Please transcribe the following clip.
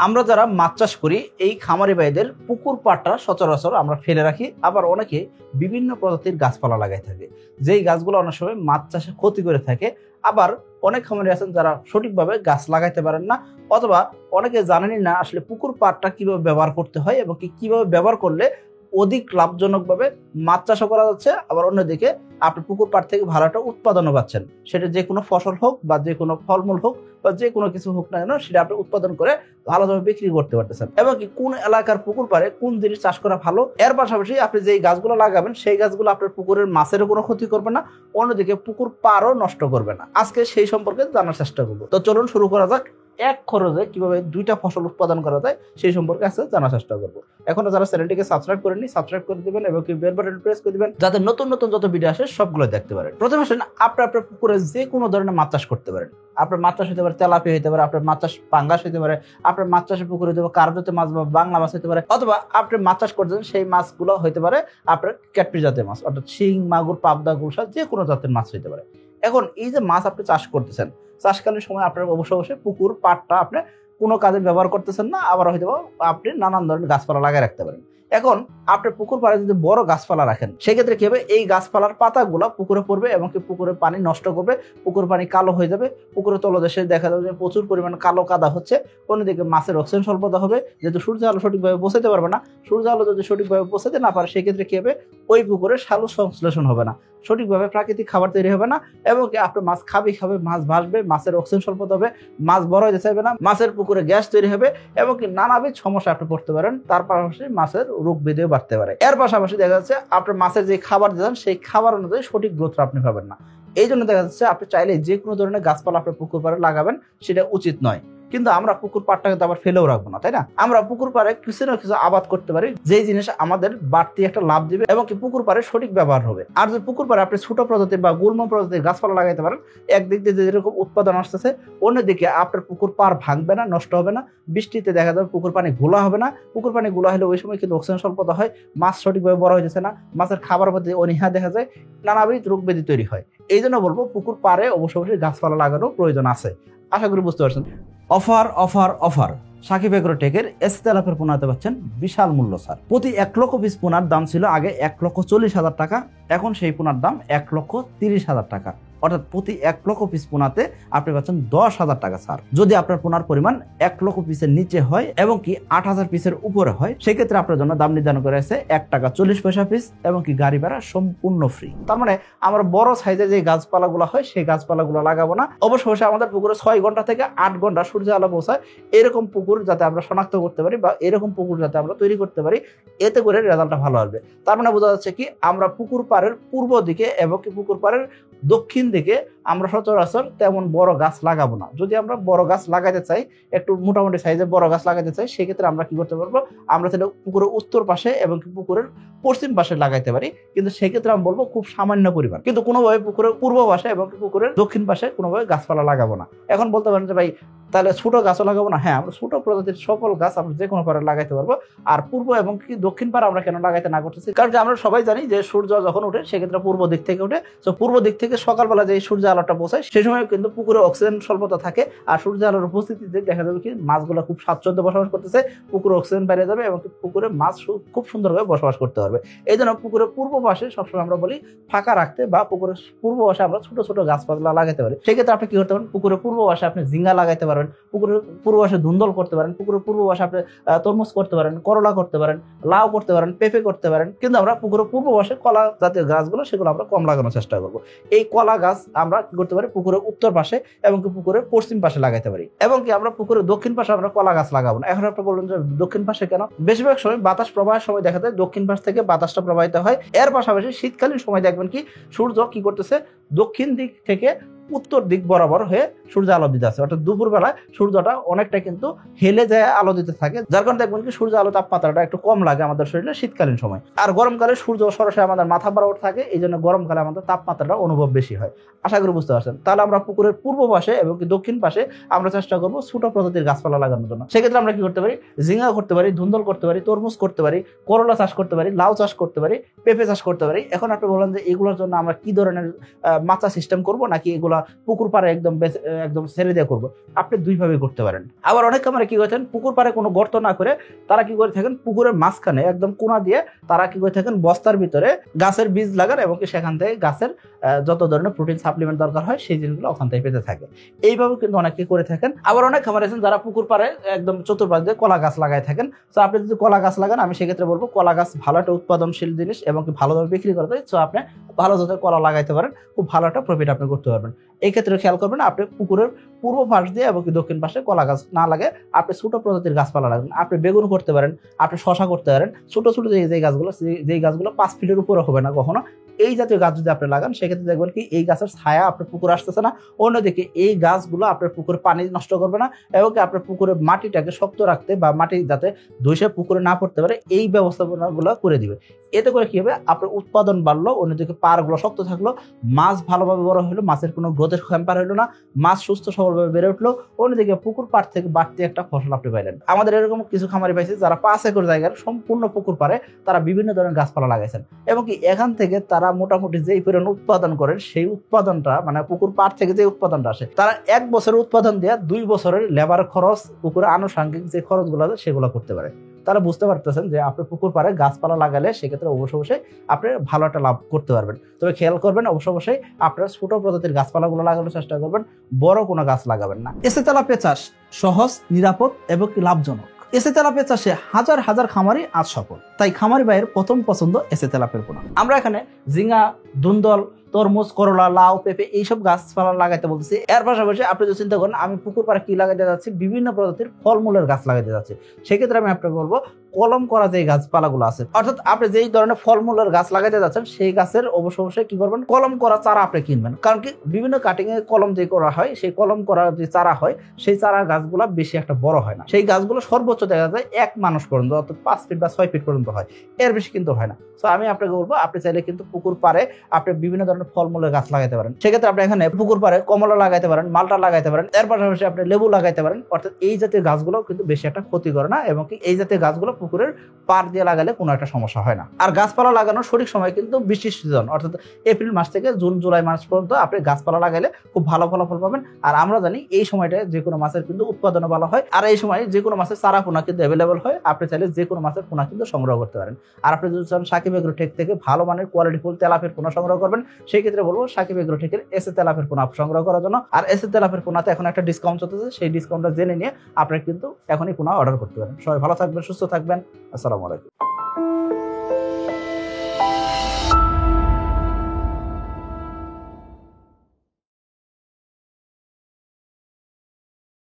আমরা যারা মাছ চাষ করি এই খামারি ভাইদের পুকুর পাড়টা সচরাচর আমরা ফেলে রাখি, আবার অনেকে বিভিন্ন প্রজাতির গাছপালা লাগাই থাকে, যেই গাছগুলো অনেক সময় মাছ চাষে ক্ষতি করে থাকে। আবার অনেক খামারি আছেন যারা সঠিকভাবে গাছ লাগাইতে পারেন না, অথবা অনেকে জানেনই না আসলে পুকুর পাড়টা কিভাবে ব্যবহার করতে হয় এবং কিভাবে ব্যবহার করলে অধিক লাভজনকভাবে মাছ চাষও করা যাচ্ছে। আবার অন্যদিকে আপনি পুকুর পাড় থেকে ভালো একটা উৎপাদনও পাচ্ছেন, সেটা যে কোনো ফসল হোক বা যে কোনো ফলমূল হোক বা যে কোনো কিছু হোক না কেন, সেটা আপনি উৎপাদন করে ভালোভাবে বিক্রি করতে পারতেছেন। এবং কি কোন এলাকার পুকুর পাড়ে কোন জিনিস চাষ করা ভালো, এর পাশাপাশি আপনি যেই গাছগুলো লাগাবেন সেই গাছগুলো আপনার পুকুরের মাছেরও কোনো ক্ষতি করবে না, অন্যদিকে পুকুর পাড়ও নষ্ট করবে না। আজকে সেই সম্পর্কে জানার চেষ্টা করবো। তো চলুন শুরু করা যাক। এক খরচে কিভাবে দুইটা ফসল উৎপাদন করা যায় সেই সম্পর্কে আজকে জানার চেষ্টা করবো। এখনো যারা চ্যানেলটিকে সাবস্ক্রাইব করেননি, সাবস্ক্রাইব করে দিবেন এবং কি বেল বাটন প্রেস করে দিবেন, যাতে নতুন নতুন যত ভিডিও আসে সবগুলো দেখতে পারেন। প্রথমে আসেন, আপনার পুকুরে যে কোনো ধরনের মাছ চাষ করতে পারেন। আপনার মাছ চাষ হতে পারে তেলাপিয়া হতে পারে, আপনার মাছ চাষ পাঙ্গাস হতে পারে, আপনার মাছ চাষের পুকুরে হতে পারে কার্পেতে মাছ বা বাংলা মাছ হতে পারে, অথবা আপনি মাছ চাষ করতেছেন সেই মাছগুলো হতে পারে আপনার ক্যাটফিশ জাতের মাছ, অর্থাৎ শিং, মাগুর, পাবদা, গুলশা, যে কোনো জাতের মাছ হতে পারে। এখন এই যে মাছ আপনি চাষ করতেছেন, চাষকালীন সময় আপনার অবশ্যই পুকুর পাড়টা আপনি কোনো কাজে ব্যবহার করতেছেন না, আবার হয়তো আপনি নানান ধরনের গাছপালা লাগিয়ে রাখতে পারেন। এখন আপনার পুকুর পাড়ে যদি বড় গাছপালা রাখেন, সেক্ষেত্রে কি হবে, এই গাছপালার পাতাগুলো পুকুরে পড়বে এবং কি পুকুরে পানি নষ্ট করবে, পুকুর পানি কালো হয়ে যাবে, পুকুরের তলদেশে দেখা যাবে যে প্রচুর পরিমাণ কালো কাদা হচ্ছে। অন্যদিকে মাছের অক্সিজেন স্বল্পতা হবে, যেহেতু সূর্য আলো সঠিকভাবে পৌঁছাতে পারবে না। সূর্য আলো যদি সঠিকভাবে পৌঁছাতে না পারে, সেক্ষেত্রে কি হবে, ওই পুকুরে সালু সংশ্লেষণ হবে না, সঠিকভাবে প্রাকৃতিক খাবার তৈরি হবে না, এবং কি আপনার মাছ খাবে মাছ ভাসবে, মাছের অক্সিজেন স্বল্পতা হবে, মাছ বড় হতে চাইবে না, মাছের পুকুরে গ্যাস তৈরি হবে এবং কি নানাবিধ সমস্যা আপনি পড়তে পারেন। তার পাশাপাশি মাছের রোগ ব্যাধিও বাড়তে পারে। এর পাশাপাশি দেখা যাচ্ছে আপনার মাছের যে খাবার দেন সেই খাবার অনুযায়ী সঠিক গ্রোথ আপনি পাবেন না। এই জন্য দেখা যাচ্ছে আপনি চাইলে যে কোনো ধরনের গাছপালা আপনার পুকুর পাড়ে লাগাবেন, সেটা উচিত নয়। কিন্তু আমরা পুকুর পাড়টাকে তো আবার ফেলেও রাখবো না, তাই না? আমরা পুকুর পাড়ে কিছু না কিছু আবাদ করতে পারি, যেই জিনিস আমাদের বাড়তি একটা লাভ দিবে এবং কি পুকুর পাড়ে সঠিক ব্যবহার হবে। আর যদি পুকুর পাড়ে আপনি ছোট প্রজাতির বা গুল্ম প্রজাতির গাছপালা লাগাইতে পারেন, একদিক দিয়ে যেরকম উৎপাদন আসতেছে, অন্যদিকে আপনার পুকুর পাড় ভাঙবে না, নষ্ট হবে না, বৃষ্টিতে দেখা যাবে পুকুর পানি ঘোলা হবে না। পুকুর পানি ঘোলা হলে ওই সময় কিন্তু অক্সিজেন স্বল্পতা হয়, মাছ সঠিকভাবে বড় হইতেছে না, মাছের খাবার প্রতি অনীহা দেখা যায়, নানাবিধ রোগ ব্যাধি তৈরি হয়। এই জন্য বলবো পুকুর পাড়ে অবশ্যই গাছপালা লাগানোর প্রয়োজন আছে। আশা করি বুঝতে পারছেন। অফার অফার অফার, সাকিব এগ্রোটেকের তেলাপিয়ার পোনাতে পাচ্ছেন বিশাল মূল্য ছাড়। প্রতি 1 লক্ষ পিস পোনার দাম ছিল আগে 1,40,000 টাকা, এখন সেই পোনার দাম 1,30,000 টাকা। অর্থাৎ প্রতি 1 লক্ষ পিস পোনাতে আপনি পাচ্ছেন 10,000 টাকা ছাড়। যদি আপনার পোনার পরিমাণ 1 লক্ষ পিসের নিচে হয় এবং কি 8,000 পিসের উপরে হয়, সেক্ষেত্রে আপনার জন্য দাম নির্ধারণ করা হয়েছে 1 টাকা 40 পয়সা পিস এবং কি গাড়ি ভাড়া সম্পূর্ণ ফ্রি। তার মানে আমরা বড় সাইজের যে গাছপালাগুলো হয় সেই গাছপালাগুলো লাগাবো না। অবশ্যই আমাদের পুকুরে 6 ঘন্টা থেকে 8 ঘন্টা সূর্য আলো পৌঁছায়, এরকম পুকুর যাতে আমরা শনাক্ত করতে পারি বা এরকম পুকুর যাতে আমরা তৈরি করতে পারি, এতে করে রেজাল্টটা ভালো আসবে। তার মানে বোঝা যাচ্ছে কি, আমরা পুকুর পাড়ের পূর্ব দিকে এবং কি পুকুর পাড়ের দক্ষিণ দিকে আমরা সচরাচর তেমন বড় গাছ লাগাবো না। যদি আমরা বড় গাছ লাগাইতে চাই, একটু মোটামুটি সাইজের বড় গাছ লাগাইতে চাই, সেক্ষেত্রে আমরা কি করতে পারবো, আমরা তাহলে পুকুরের উত্তর পাশে এবং পুকুরের পশ্চিম পাশে লাগাইতে পারি। কিন্তু সেক্ষেত্রে আমি বলবো খুব সামান্য পরিমাণ, কিন্তু কোনোভাবে পুকুরের পূর্ব পাশে এবং পুকুরের দক্ষিণ পাশে কোনোভাবে গাছপালা লাগাবো না। এখন বলতে পারেন যে ভাই তাহলে ছোট গাছও লাগাবো না। হ্যাঁ, আমরা ছোট প্রজাতির সকল গাছ আমরা যে কোনো পাড়ে লাগাইতে পারবো। আর পূর্ব এবং কি দক্ষিণ পাড়ে আমরা কেন লাগাইতে না করতেছি, কারণ আমরা সবাই জানি যে সূর্য যখন উঠে সেক্ষেত্রে পূর্ব দিক থেকে উঠে, তো পূর্ব দিক থেকে সকালবেলা যে সূর্য আলোটা পৌঁছায় সেই সময় কিন্তু পুকুরে অক্সিজেন স্বল্পতা থাকে, আর সূর্য আলোর উপস্থিতিতে দেখা যাবে কি মাছগুলো খুব স্বাচ্ছন্দ্যে বসবাস করতেছে, পুকুরে অক্সিজেন বেড়ে যাবে এবং পুকুরে মাছ খুব সুন্দরভাবে বসবাস করতে পারবে। এই জন্য পুকুরের পূর্ব পাশে সবসময় আমরা বলি ফাঁকা রাখতে, বা পুকুরের পূর্ব পাশে আমরা ছোট ছোট গাছপালা লাগাইতে পারি। সেক্ষেত্রে আপনি কি করতে পারেন, পুকুরের পূর্ব পাশে আপনি ঝিঙ্গা লাগাইতে পারবেন, পুকুরের পূর্ব পাশে ধুন্দল করতে পারেন, পুকুরের পূর্ব পাশে আপনি তরমুজ করতে পারেন, করলা করতে পারেন, লাউ করতে পারেন, পেঁপে করতে পারেন। কিন্তু আমরা পুকুরের পূর্ব পাশে কলা জাতীয় গাছগুলো সেগুলো আমরা কম লাগানোর চেষ্টা করবো। এই কলা গাছ আমরা কি করতে পারি, পুকুরের উত্তর পাশে এবং কি পুকুরের পশ্চিম পাশে লাগাইতে পারি। এবং কি আমরা পুকুরের দক্ষিণ পাশে আমরা কলা গাছ লাগাবো না। এখন আপনি বলবেন যে দক্ষিণ পাশে কেন? বেশিরভাগ সময় বাতাস প্রবাহের সময় দেখা যায় দক্ষিণ পাশ থেকে বাতাসটা প্রবাহিত হয়। এর পাশাপাশি শীতকালীন সময় দেখবেন কি সূর্য কি করতেছে, দক্ষিণ দিক থেকে উত্তর দিক বরাবর হয়ে সূর্য আলো দিতে আছে, অর্থাৎ দুপুর বেলায় সূর্যটা অনেকটা কিন্তু হেলে যায় আলো দিতে থাকে, যার কারণে দেখবেন কি সূর্য আলো তাপমাত্রাটা একটু কম লাগে আমাদের শরীরে শীতকালীন সময়। আর গরমকালে সূর্য সরাসরি আমাদের মাথা বরাবর থাকে, এই জন্য গরমকালে আমাদের তাপমাত্রাটা অনুভব বেশি হয়। আশা করি বুঝতে পারছেন। তাহলে আমরা পুকুরের পূর্ব পাশে এবং দক্ষিণ পাশে আমরা চেষ্টা করবো ছোট প্রজাতির গাছপালা লাগানোর জন্য। সেক্ষেত্রে আমরা কি করতে পারি, ঝিঙ্গা করতে পারি, ধুন্দল করতে পারি, তরমুজ করতে পারি, করলা চাষ করতে পারি, লাউ চাষ করতে পারি, পেঁপে চাষ করতে পারি। এখন আপনি বলেন যে এগুলোর জন্য আমরা কি ধরনের মাচা সিস্টেম করবো, নাকি এগুলা পুকুর পাড়ে একদম ছেড়ে দিয়ে করবো, আপনি দুইভাবে করতে পারেন। আবার অনেক খামারে কি করে থাকেন, পুকুর পাড়ে কোনো গর্ত না করে তারা কি করে থাকেন, পুকুরের মাঝখানে একদম কোনা দিয়ে তারা কি করে থাকেন, বস্তার ভিতরে গাছের বীজ লাগান এবং সেখান থেকে গাছের যত ধরনের প্রোটিন সাপ্লিমেন্ট দরকার হয় সেই জিনিসগুলো ওখান থেকে পেতে থাকে। এইভাবে কিন্তু অনেকে করে থাকেন। আবার অনেক খামার আছেন যারা পুকুর পাড়ে একদম চতুর্পাশ দিয়ে কলা গাছ লাগাই থাকেন। তো আপনি যদি কলা গাছ লাগান, আমি সেক্ষেত্রে বলবো কলা গাছ ভালো একটা উৎপাদনশীল জিনিস এবং কি ভালোভাবে বিক্রি করতে হয়। তো আপনি ভালো জাতের কলা লাগাইতে পারেন, খুব ভালো একটা প্রফিট আপনি করতে পারবেন। এই ক্ষেত্রে খেয়াল করবেন, আপনি পুকুরের পূর্ব পাশ দিয়ে এবং দক্ষিণ পাশে কলা গাছ না লাগে আপনি ছোট প্রজাতির গাছপালা লাগাবেন। আপনি বেগুন করতে পারেন, আপনি শশা করতে পারেন, ছোট ছোট যেই গাছগুলো 5 ফিটের উপরে হবে না কখনো, এই জাতীয় গাছ যদি আপনি লাগান, সেক্ষেত্রে দেখবেন কি এই গাছের ছায়া আপনার পুকুর আসতেছে না। অন্যদিকে এই গাছগুলো আপনার পুকুরে পানি নষ্ট করবে না এবং আপনার পুকুরের মাটিটাকে শক্ত রাখতে বা মাটি যাতে ধসে পুকুরে না পড়তে পারে এই ব্যবস্থাপনাগুলো করে দিবে। এতে করে কি হবে, আপনার উৎপাদন বাড়লো, অন্যদিকে পাড়গুলো শক্ত থাকলো, মাছ ভালোভাবে বড় হলো, মাছের কোনো গ্রোথের হ্যাম্পার হলো না, মাছ সুস্থ সবলভাবে বেড়ে উঠলো, অন্যদিকে পুকুর পাড় থেকে বাড়তি একটা ফসল আপনি পাইলেন। আমাদের এরকম কিছু খামারি পাইছে যারা 5 একর জায়গার সম্পূর্ণ পুকুর পাড়ে তারা বিভিন্ন ধরনের গাছপালা লাগাইছেন এবং কি এখান থেকে তারা মোটামুটি যেই পরিমাণ উৎপাদন করেন সেই উৎপাদনটা মানে পুকুর পাড় থেকে যে উৎপাদনটা আসে, তারা 1 বছরের উৎপাদন দিয়ে 2 বছরের লেবার খরচ, পুকুরে আনুষঙ্গিক যে খরচগুলো আছে সেগুলো করতে পারে। তারা বুঝতে পারতেছেন যে আপনি পুকুর পাড়ে গাছপালা লাগালে সেক্ষেত্রে অবশ্যই আপনি ভালো একটা লাভ করতে পারবেন। তবে খেয়াল করবেন অবশ্যই আপনারা ছোট প্রজাতির গাছপালাগুলো লাগানোর চেষ্টা করবেন, বড় কোনো গাছ লাগাবেন না। এসে তেলাপিয়া চাষ সহজ, নিরাপদ এবং লাভজনক। এসে তেলাপিয়া চাষে হাজার হাজার খামারি আজ সফল। তাই খামারি ভাইয়ের প্রথম পছন্দ এসে তেলাপিয়ার পোনা। আমরা এখানে ঝিঙ্গা, ধুন্দল, তরমুজ, করলা, লাউ, পেঁপে এইসব গাছপালা লাগাইতে বলতেছি। এর পাশাপাশি আপনি যদি চিন্তা করেন আমি পুকুর পাড়ে কি লাগাইতে যাচ্ছি, বিভিন্ন প্রজাতির ফলমূলের গাছ লাগাইতে যাচ্ছি, সেক্ষেত্রে আমি আপনাকে বলবো কলম করা যে গাছপালাগুলো আছে, অর্থাৎ আপনি যেই ধরনের ফলমূলের গাছ লাগাইতে যাচ্ছেন সেই গাছের অবশ্যই কি করবেন, কলম করা চারা আপনি কিনবেন। কারণ কি বিভিন্ন কাটিং এ কলম যে করা হয়, সেই কলম করা যে চারা হয় সেই চারা গাছগুলো বেশি একটা বড় হয় না। সেই গাছগুলো সর্বোচ্চ দেখা যায় 1 মানুষ পর্যন্ত, অর্থাৎ 5 ফিট বা 6 ফিট পর্যন্ত হয়, এর বেশি কিন্তু হয় না। তো আমি আপনাকে বলবো আপনি চাইলে কিন্তু পুকুর পাড়ে আপনি বিভিন্ন ধরনের ফলমূলের গাছ লাগাইতে পারেন। সেক্ষেত্রে আপনি এখানে পুকুর পাড়ে কমলা লাগাইতে পারেন, মালটা লাগাইতে পারেন, এর পাশাপাশি আপনি লেবু লাগাইতে পারেন। অর্থাৎ এই জাতীয় গাছগুলো কিন্তু বেশি একটা ক্ষতি করে না এবং কি এই জাতীয় গাছগুলো পুকুরের পাড় দিয়ে লাগালে কোনো একটা সমস্যা হয় না। আর গাছপালা লাগানোর সঠিক সময় কিন্তু বৃষ্টির সিজন, অর্থাৎ এপ্রিল মাস থেকে জুন জুলাই মাস পর্যন্ত আপনি গাছপালা লাগাইলে খুব ভালো ফলাফল পাবেন। আর আমরা জানি এই সময়টায় যে কোনো মাছের কিন্তু উৎপাদন ভালো হয়, আর এই সময় যে কোনো মাছের চারা পোনা কিন্তু অ্যাভেলেবল হয়। আপনি চাইলে যে কোনো মাছের পোনা কিন্তু সংগ্রহ করতে পারেন। আর আপনি যদি চান সাকিব এগ্রোটেক থেকে ভালো মানের কোয়ালিটিফুল তেলাপিয়ার পোনা সংগ্রহ করবেন, সেই ক্ষেত্রে বলবো সাকিব এগ্রোটেকের এসে তেলাপিয়ার পোনা সংগ্রহ করার জন্য। আর এসে তেলাপিয়ার পোনাতে এখন একটা ডিসকাউন্ট চলতেছে, সেই ডিসকাউন্টটা জেনে নিয়ে আপনারা কিন্তু এখনই পোনা অর্ডার করতে পারেন। সবাই ভালো থাকবেন, সুস্থ থাকবেন। আসসালামু আলাইকুম।